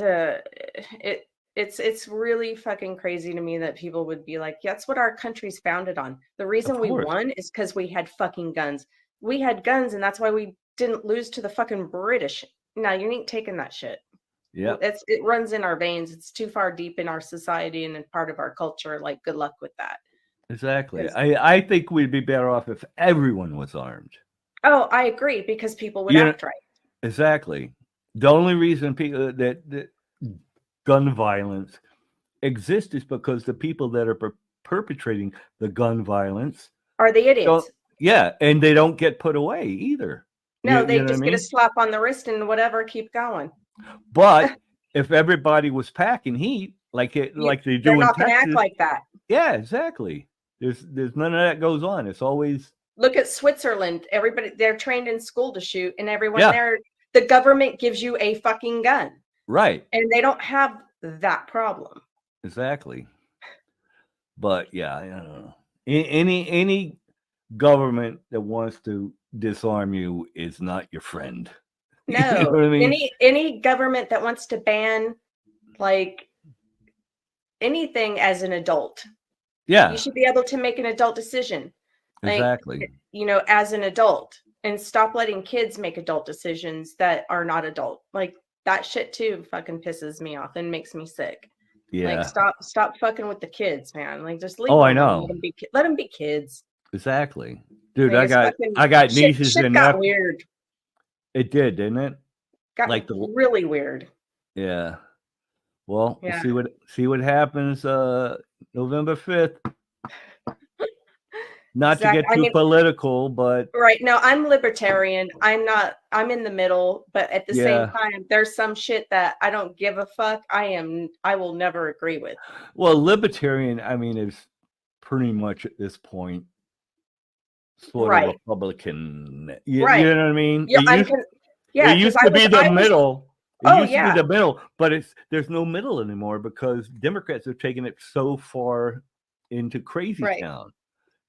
it's really fucking crazy to me that people would be like, that's what our country's founded on. The reason we won is because we had fucking guns. We had guns, and that's why we didn't lose to the fucking British. Now you ain't taking that shit. Yeah. It runs in our veins. It's too far deep in our society and in part of our culture. Like, good luck with that. Exactly. I think we'd be better off if everyone was armed. Oh, I agree, because people would act right. Exactly. The only reason people that gun violence exists is because the people that are perpetrating the gun violence are the idiots. Yeah, and they don't get put away either. No, they just get a slap on the wrist and whatever, keep going. But if everybody was packing heat like they do in Texas, they're not going to act like that. Yeah, exactly. There's none of that goes on. It's always look at Switzerland. Everybody, they're trained in school to shoot, and everyone there, the government gives you a fucking gun. Right. And they don't have that problem. Exactly. But yeah, I don't know. Any government that wants to disarm you is not your friend. No. You know what I mean? Any government that wants to ban like anything as an adult. Yeah. You should be able to make an adult decision. Like, exactly. You know, as an adult, and stop letting kids make adult decisions that are not adult. Like, that shit too fucking pisses me off and makes me sick. Yeah. Like, stop fucking with the kids, man. Like, just leave them I know. Let them be kids. Exactly. Dude, like, I got nieces shit and got weird. It did, didn't it? Got like really weird. Yeah. Well, we'll see what happens November 5th. Not to get too political, but right. No, I'm libertarian. I'm in the middle, but at the same time, there's some shit that I don't give a fuck. I will never agree with. Well, libertarian, I mean, is pretty much at this point sort of Republican. You know what I mean? Yeah, it used to be the middle. It used to be the middle, but there's no middle anymore because Democrats have taken it so far into crazy town.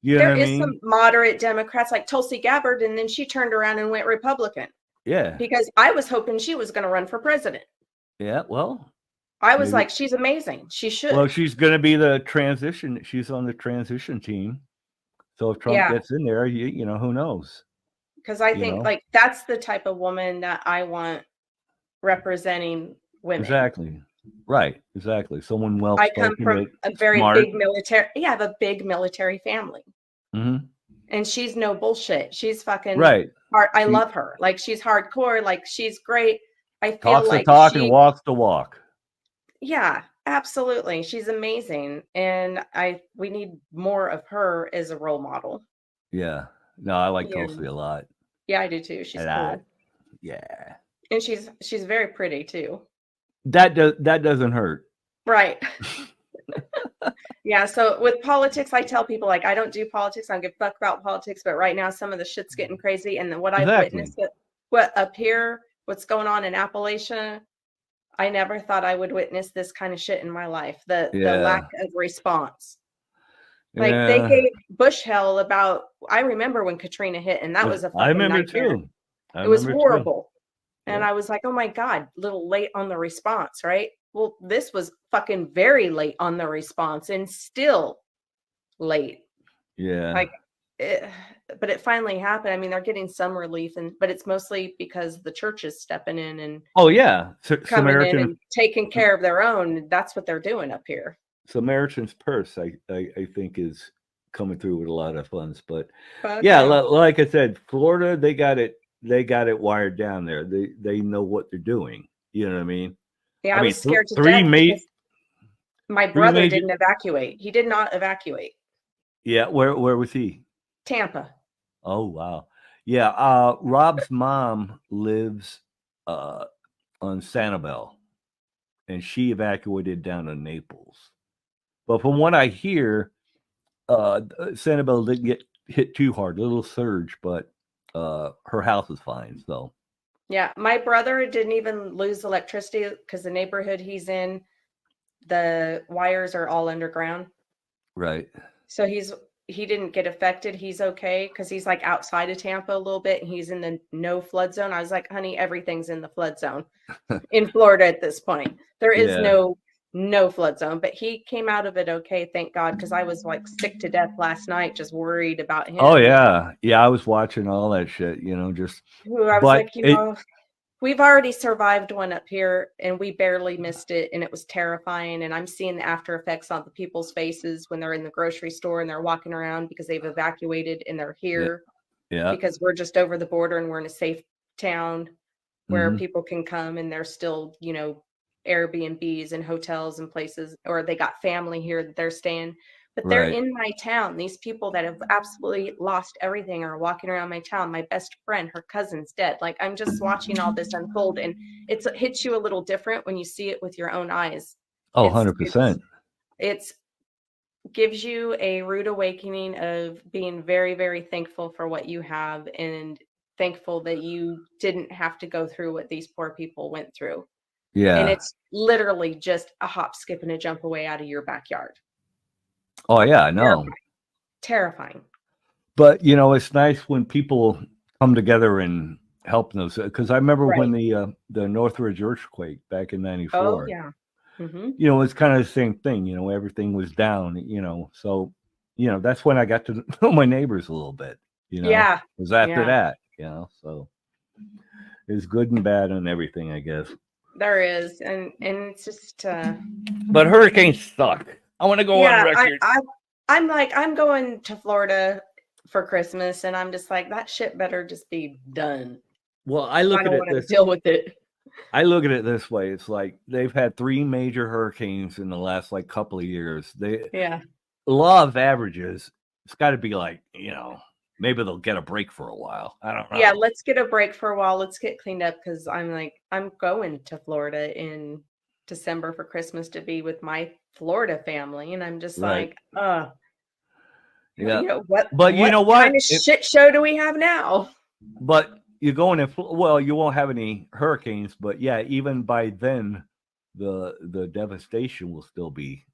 You know there is some moderate Democrats like Tulsi Gabbard, and then she turned around and went Republican. Yeah. Because I was hoping she was going to run for president. Yeah, well. I was like, she's amazing. She should. Well, she's going to be the transition. She's on the transition team. So if Trump gets in there, you know, who knows? Because I think like that's the type of woman that I want representing women. Exactly. Right. Exactly. Someone well. I come from a very big military. Yeah, I have a big military family. Mm-hmm. And she's no bullshit. She's fucking right. I love her. Like, she's hardcore. Like, she's great. I feel talks like the talk and walks the walk. Yeah, absolutely. She's amazing. And we need more of her as a role model. Yeah. No, I like Tulsi a lot. Yeah, I do too. She's cool. Yeah. And she's very pretty too. That doesn't hurt. Right. Yeah. So with politics, I tell people, like, I don't do politics. I don't give a fuck about politics. But right now, some of the shit's getting crazy. And then what I've witnessed, up here, what's going on in Appalachia, I never thought I would witness this kind of shit in my life. The lack of response. Like, they gave Bush hell about, I remember when Katrina hit, and that was a fucking nightmare. Too. It was horrible. And I was like, oh my God, little late on the response, right? Well, this was fucking very late on the response and still late. Yeah. Like, but it finally happened. I mean, they're getting some relief, but it's mostly because the church is stepping in and coming in and taking care of their own. That's what they're doing up here. Samaritan's Purse, I think, is coming through with a lot of funds. But like I said, Florida, they got it wired down there. They know what they're doing. You know what I mean? Yeah, I was scared to death. My brother didn't evacuate. He did not evacuate. Yeah, where was he? Tampa. Oh wow. Yeah, Rob's mom lives on Sanibel, and she evacuated down to Naples. But from what I hear, Sanibel didn't get hit too hard, a little surge, but her house is fine. So yeah, my brother didn't even lose electricity because the neighborhood he's in, the wires are all underground. Right. So he didn't get affected. He's okay because he's like outside of Tampa a little bit, and he's in the no flood zone. I was like, honey, everything's in the flood zone in Florida at this point. There is no flood zone, but he came out of it okay, thank God, because I was like sick to death last night, just worried about him. Oh yeah, I was watching all that shit, just. I was like, We've already survived one up here, and we barely missed it, and it was terrifying, and I'm seeing the after effects on the people's faces when they're in the grocery store and they're walking around because they've evacuated and they're here because we're just over the border and we're in a safe town where people can come, and they're still, you know, Airbnbs and hotels and places, or they got family here that they're staying. But they're in my town. These people that have absolutely lost everything are walking around my town. My best friend, her cousin's dead. Like, I'm just watching all this unfold, and it hits you a little different when you see it with your own eyes. Oh, 100%. It's gives you a rude awakening of being very, very thankful for what you have, and thankful that you didn't have to go through what these poor people went through. Yeah. And it's literally just a hop, skip, and a jump away out of your backyard. Oh, yeah, I know. Terrifying. But, you know, it's nice when people come together and help those. Because I remember when the Northridge earthquake back in 94. Oh, yeah. You know, it's kind of the same thing. You know, everything was down, you know. So, you know, that's when I got to know my neighbors a little bit, you know. Yeah. It was after that, you know. So it's good and bad and everything, I guess. There is. And it's just... But hurricanes suck. I want to go on record. I'm like, I'm going to Florida for Christmas, and I'm just like, that shit better just be done. Well, I don't want to deal with it. I look at it this way. It's like they've had 3 major hurricanes in the last like couple of years. Law of averages, it's got to be like, you know, maybe they'll get a break for a while. I don't know. Yeah, let's get a break for a while. Let's get cleaned up, because I'm going to Florida in December for Christmas to be with my Florida family, and I'm just like, yeah. You know, what kind of shit show do we have now? But you're going in, well, you won't have any hurricanes, but yeah, even by then, the devastation will still be,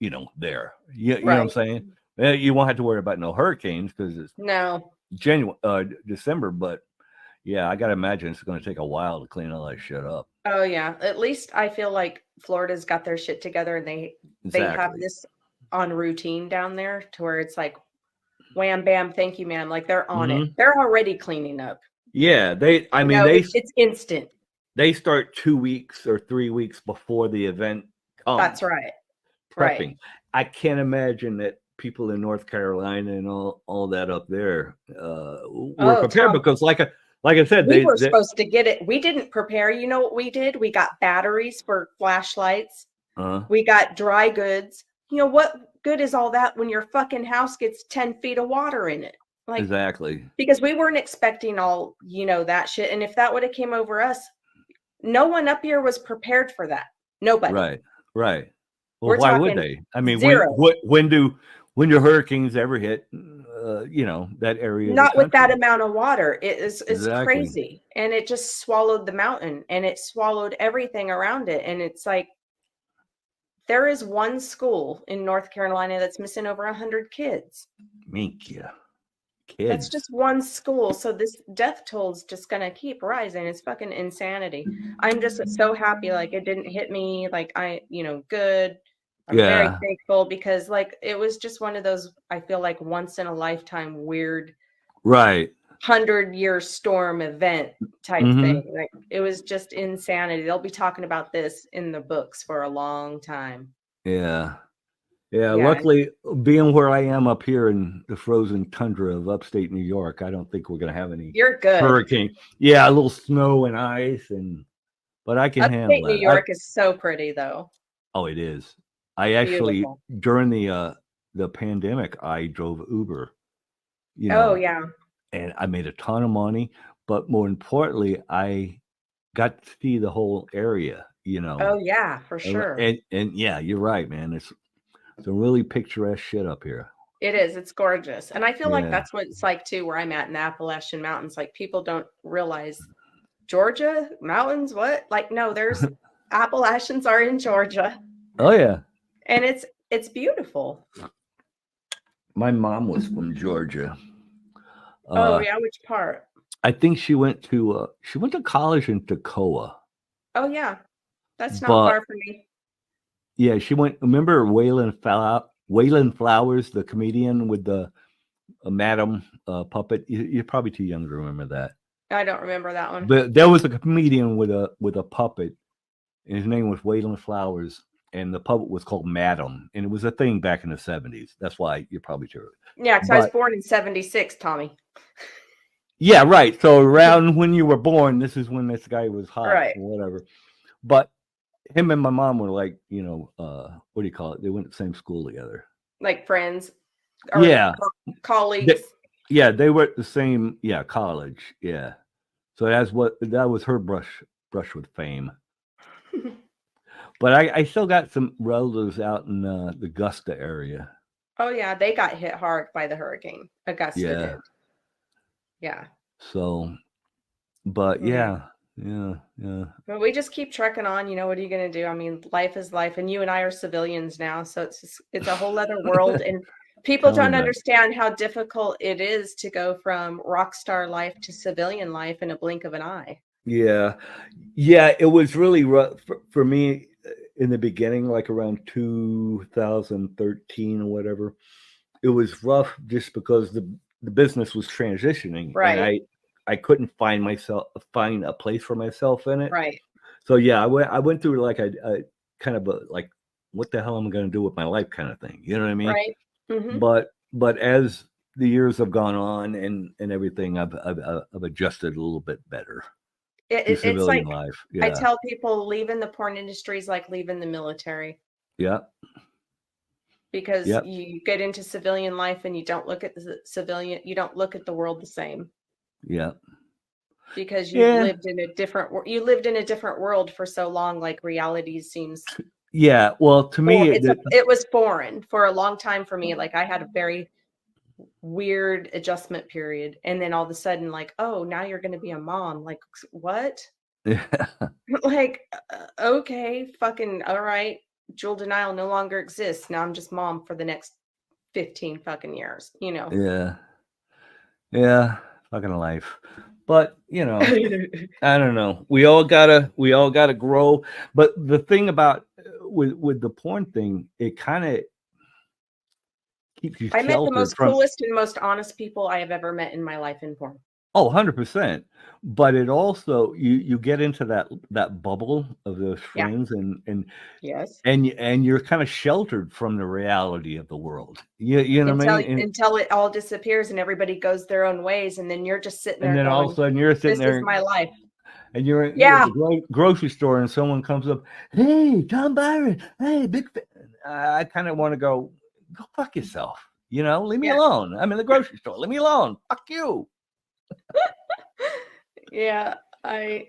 you know, there. You know what I'm saying? You won't have to worry about no hurricanes because it's December, but yeah, I got to imagine it's going to take a while to clean all that shit up. Oh yeah, at least I feel like Florida's got their shit together, and they have this on routine down there to where it's like, wham bam, thank you, ma'am. Like, they're on it. They're already cleaning up. Yeah, it's instant. They start 2 weeks or 3 weeks before the event comes. That's right. Prepping. Right. I can't imagine that people in North Carolina and all that up there were prepared, because like I said, we were supposed to get it. We didn't prepare. You know what we did? We got batteries for flashlights. We got dry goods. You know, what good is all that when your fucking house gets 10 feet of water in it? Like, exactly. Because we weren't expecting all, you know, that shit. And if that would have came over us, no one up here was prepared for that. Nobody. Right. Well, why would they? I mean, when do hurricanes ever hit, you know, that area? Not with that amount of water. It's crazy. And it just swallowed the mountain, and it swallowed everything around it. And it's like, there is one school in North Carolina that's missing over 100 kids. Kids. That's just one school. So this death toll is just going to keep rising. It's fucking insanity. I'm just so happy. Like, it didn't hit me. Like, good. I'm very thankful, because like, it was just one of those, I feel like, once in a lifetime weird, 100-year storm event type thing. Like, it was just insanity. They'll be talking about this in the books for a long time. Yeah. Luckily, being where I am up here in the frozen tundra of upstate New York, I don't think we're going to have any hurricane. Yeah, a little snow and ice, but I can handle that. Upstate New York is so pretty, though. Oh, it is. I actually, during the pandemic, I drove Uber. You know, and I made a ton of money, but more importantly, I got to see the whole area. You know. Oh yeah, for sure. And yeah, you're right, man. It's some really picturesque shit up here. It is. It's gorgeous. And I feel like that's what it's like too, where I'm at in the Appalachian Mountains. Like, people don't realize Georgia mountains. What? Like, no, there's Appalachians are in Georgia. Oh yeah. And it's beautiful. My mom was from Georgia. Oh yeah, which part? I think she went to college in Toccoa. Oh yeah. That's not far from me. Yeah, she went. Remember Waylon Flowers, the comedian with the Madam puppet? You're probably too young to remember that. I don't remember that one. But there was a comedian with a puppet, and his name was Waylon Flowers, and the puppet was called Madam, and it was a thing back in the 70s. That's why you're probably sure. Yeah, because I was born in 76, Tommy. Yeah, right. So around when you were born, this is when this guy was hot, right? Or whatever. But him and my mom were like, what do you call it? They went to the same school together, like friends. Or colleagues. They were at the same college. Yeah, so that was her brush with fame. But I still got some relatives out in the Augusta area. Oh yeah, they got hit hard by the hurricane. Augusta did. Yeah. So, but yeah. But we just keep trekking on. What are you going to do? I mean, life is life, and you and I are civilians now, so it's a whole other world, and people don't understand how difficult it is to go from rock star life to civilian life in a blink of an eye. Yeah, it was really rough for me in the beginning, like around 2013 or whatever. It was rough just because the business was transitioning, right? And I couldn't find a place for myself in it, right? So yeah, I went through like a kind of a like, what the hell am I going to do with my life kind of thing, you know what I mean? Right. Mm-hmm. But as the years have gone on and everything, I've adjusted a little bit better. It's like life. I tell people leaving the porn industry is like leaving the military. Yeah. Because you get into civilian life and you don't look at you don't look at the world the same. Yeah. Because you lived in a different world for so long, like reality seems. Yeah. Well, to me, it was foreign for a long time for me. Like I had a very weird adjustment period, and then all of a sudden, like, oh, now you're going to be a mom. Like, what? Yeah. Like, okay, fucking all right. Jewel denial no longer exists. Now I'm just mom for the next 15 fucking years, Yeah. Fucking life. But I don't know. We all gotta grow. But the thing about with the porn thing, it kind of keeps you. I met the most coolest and most honest people I have ever met in my life in porn. Oh, 100%. But it also you get into that bubble of those friends and yes, and you're kind of sheltered from the reality of the world. You know what I mean? Until it all disappears and everybody goes their own ways, and then you're just sitting there. And then going, all of a sudden you're sitting there. This is my life. And you're at the grocery store, and someone comes up, "Hey, John Byron. Hey, big fan." I kind of want to go fuck yourself. Leave me alone. I'm in the grocery store. Leave me alone. Fuck you. Yeah, I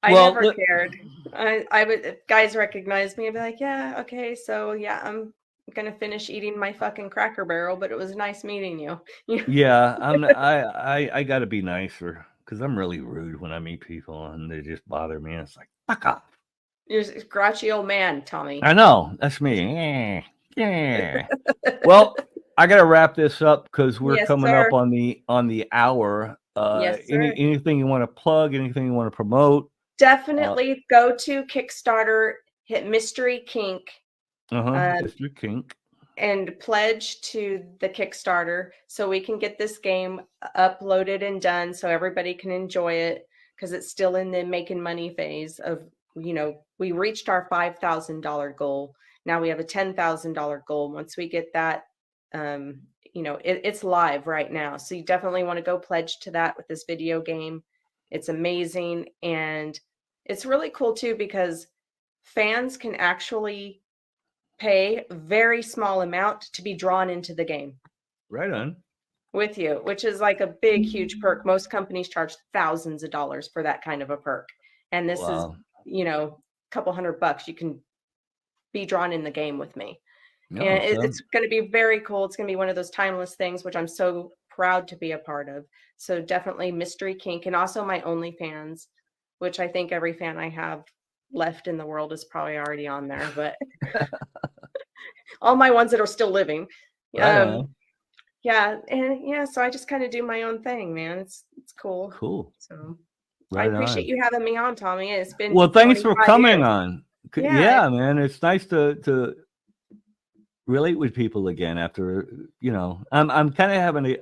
never cared. I would, if guys recognize me, I'd be like, yeah, okay, so yeah, I'm gonna finish eating my fucking Cracker Barrel, but it was nice meeting you. Yeah, I gotta be nicer because I'm really rude when I meet people and they just bother me. It's like, fuck off. You're a grouchy old man, Tommy. I know, that's me. Yeah. Well, I gotta wrap this up because we're coming up on the hour. Yes, sir. Anything you want to plug? Anything you want to promote? Definitely go to Kickstarter, hit Mystery Kink. Mystery Kink. And pledge to the Kickstarter so we can get this game uploaded and done so everybody can enjoy it, because it's still in the making money phase of, we reached our $5,000 goal. Now we have a $10,000 goal. Once we get that, it's live right now. So you definitely want to go pledge to that with this video game. It's amazing. And it's really cool too, because fans can actually pay a very small amount to be drawn into the game. Right on. With you, which is like a big, huge perk. Most companies charge thousands of dollars for that kind of a perk. And this is, a couple $100. You can be drawn in the game with me. And it's going to be very cool. It's going to be one of those timeless things, which I'm so proud to be a part of. So definitely Mystery Kink, and also my OnlyFans, which I think every fan I have left in the world is probably already on there, but all my ones that are still living. So I just kind of do my own thing, man. It's cool. So I appreciate you having me on, Tommy. It's been thanks for coming on. Yeah, man, it's nice to relate with people again after I'm kind of having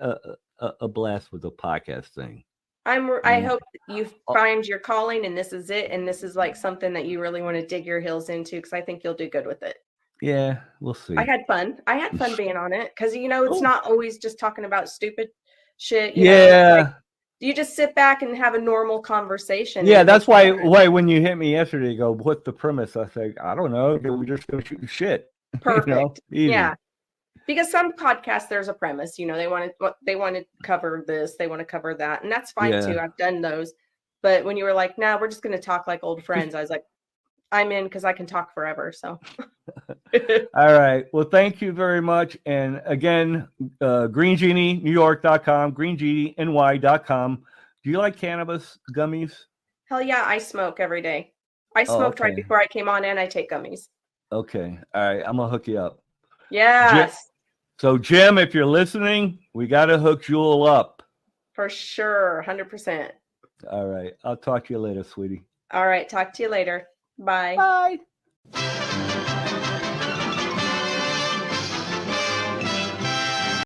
a blast with the podcast thing. I hope you find your calling and this is it. And this is like something that you really want to dig your heels into, because I think you'll do good with it. Yeah, we'll see. I had fun. I had fun being on it because, it's not always just talking about stupid shit. Yeah. You just sit back and have a normal conversation. Yeah, that's why when you hit me yesterday, you go, what's the premise? I say, I don't know. We're just going to shoot shit. Perfect. Yeah. Because some podcasts, there's a premise, they want to cover this, they want to cover that. And that's fine too. I've done those. But when you were like, we're just going to talk like old friends, I was like, I'm in, because I can talk forever. So. All right. Well, thank you very much. And again, greengenieNewYork.com, greengenie.ny.com. Do you like cannabis gummies? Hell yeah, I smoke every day. I smoked right before I came on, and I take gummies. Okay. All right. I'm going to hook you up. Yes. So, Jim, if you're listening, we got to hook Jewel up. For sure. 100%. All right. I'll talk to you later, sweetie. All right. Talk to you later. Bye. Bye.